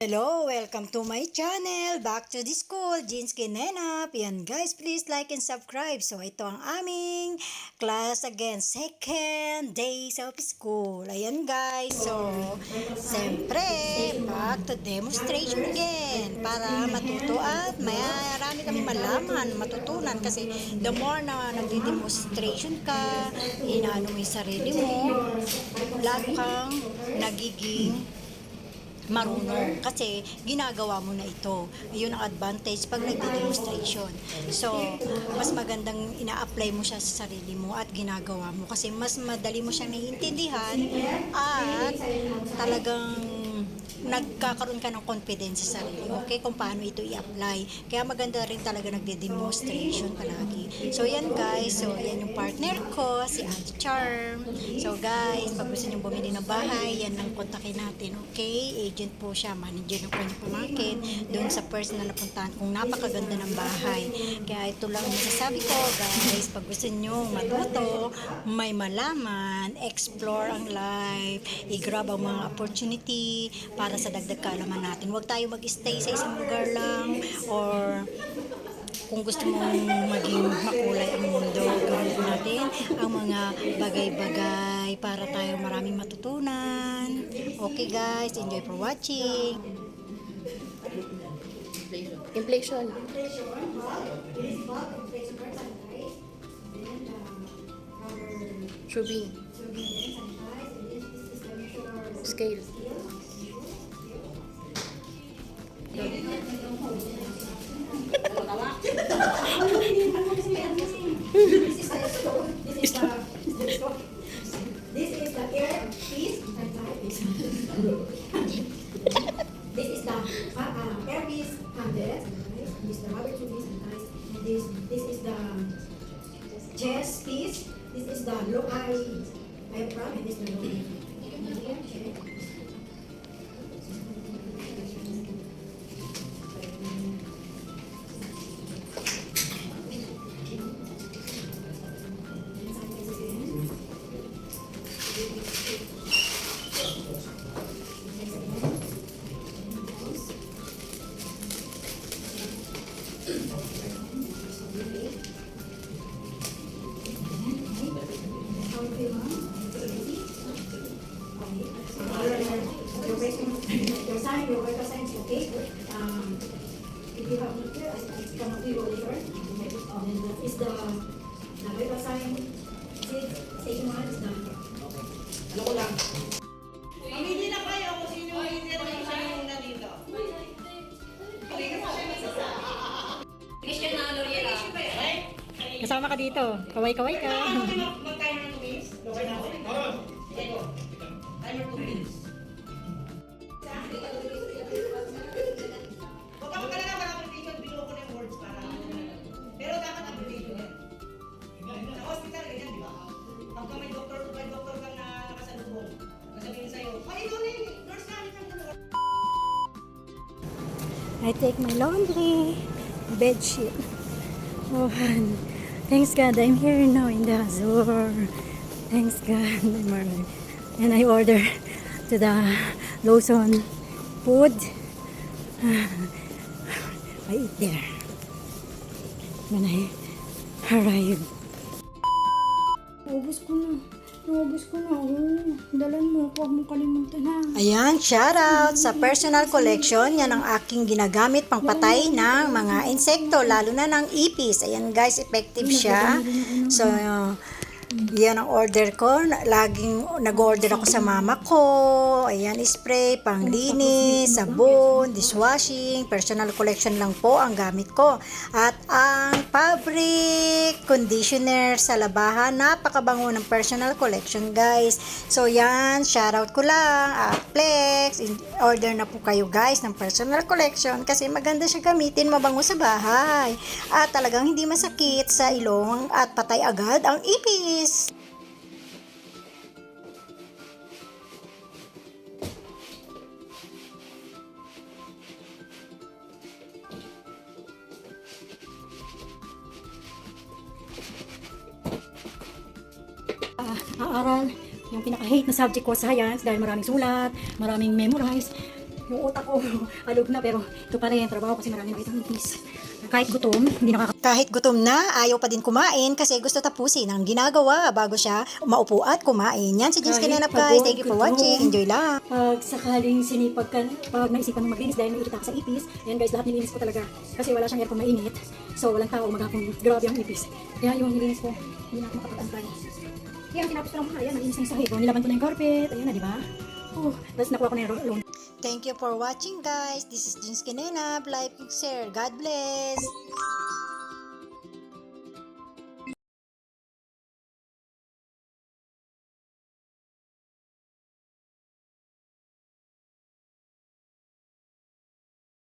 Hello! Welcome to my channel! Back to the school, Jeans Kinenap. Yan guys, please like and subscribe. So ito ang aming class again, second days of school. Ayan guys, so siyempre, back to demonstration again para matuto at marami kami malaman, matutunan kasi the more na nagdi-demonstration ka, inaano mo yung sarili mo, lalo kang nagiging marunong kasi ginagawa mo na ito. Yun ang advantage pag nagde-demonstration. So, mas magandang ina-apply mo siya sa sarili mo at ginagawa mo kasi mas madali mo siyang naiintindihan at talagang nagkakaroon ka ng confidence sa sarili, okay, kung paano ito i-apply. Kaya maganda rin talaga nagde-demonstration palagi. So, yan guys. So, yan yung partner ko, si Ate Charm. So, guys, pag gusto nyo bumili ng bahay, yan lang kontakin natin, okay? Agent po siya, manager ng kanyang pamangkin, doon sa person na napuntahan kung napakaganda ng bahay. Kaya ito lang ang masasabi ko, guys, pag gusto nyo matuto, may malaman, explore ang life, i-grab ang mga opportunity para sa dagdag kaalaman natin. Huwag tayo mag-stay sa isang lugar lang or kung gusto mong maging makulay ang mundo, gawin natin ang mga bagay-bagay para tayo maraming matutunan. Okay guys, enjoy for watching. Inflation. True. Scale. This is the air piece. This is the air piece 100. This is the rubber tube piece and this is the chest piece. This is the low eye front and this is the low eye. Your vital signs, okay? If you have not here, I come up to you later. Then that is the vital sign. Stage 1 is done. Ano ko lang? Hindi na kayo kung sino yung hindi na dito. Christian na Loriera. Kasama ka dito. Kaway-kaway ka. Mag-timer 2 minutes. Okay na ako. Okay, go. Timer 2 minutes. Huwag ka magkalala para application. Binuo ko na yung words para. Pero dapat application yan. Sa hospital, ganyan, di ba? Pagka may doktor kang nakasalubong, nasabihin sa'yo, ikaw na yung nurse ka, I take my laundry, bed sheet. Oh, thanks God, I'm here now in the Azure. Thanks God, I'm alright. And I order to the Lawson food. I eat there when I arrive. Naubos ko na. Oh, dalan mo. Huwag mong kalimutan ha. Ayan, shoutout sa personal collection. Yan ang aking ginagamit pang patay ng mga insekto, lalo na ng ipis. Ayan guys, effective siya. So, yan ang order ko. Laging nag-order ako sa mama ko. Ayan, spray, panglinis, sabon, dishwashing, personal collection lang po ang gamit ko. At ang fabric conditioner sa labahan, napakabango ng personal collection guys. So yan, shoutout ko lang. Flex, order na po kayo guys ng personal collection kasi maganda siya gamitin, mabango sa bahay. At talagang hindi masakit sa ilong at patay agad ang ipis. Aaral yung pinaka-hate na subject ko, science, dahil maraming sulat, maraming memorize. Yung utak ko, alog na, pero ito pa rin, trabaho kasi marami na itong ipis. Kahit gutom, hindi Kahit gutom na, ayaw pa din kumain kasi gusto tapusin ang ginagawa bago siya maupo at kumain. Yan si Jeans Kahit Kinenap guys. pagod, Thank you for gutom. watching. Enjoy lang. Pag sakaling sinipag ka, pag naisipan mong maglinis dahil nakikita ka sa ipis, ayan guys, lahat nilinis ko talaga. Kasi wala siyang aircon mainit. So walang tao maghapon. Grabe ang ipis. Kaya yung nilinis ko, hindi na ako makapag-antay. Yan, tinapos ko lang mga, ayan, nalinis ang sahig. Nilaban ko na yung carpet. Ayan na, di ba? Tapos nakuha ko na yung roll. Thank you for watching guys. This is Jeans Kinenap. Like and share. God bless.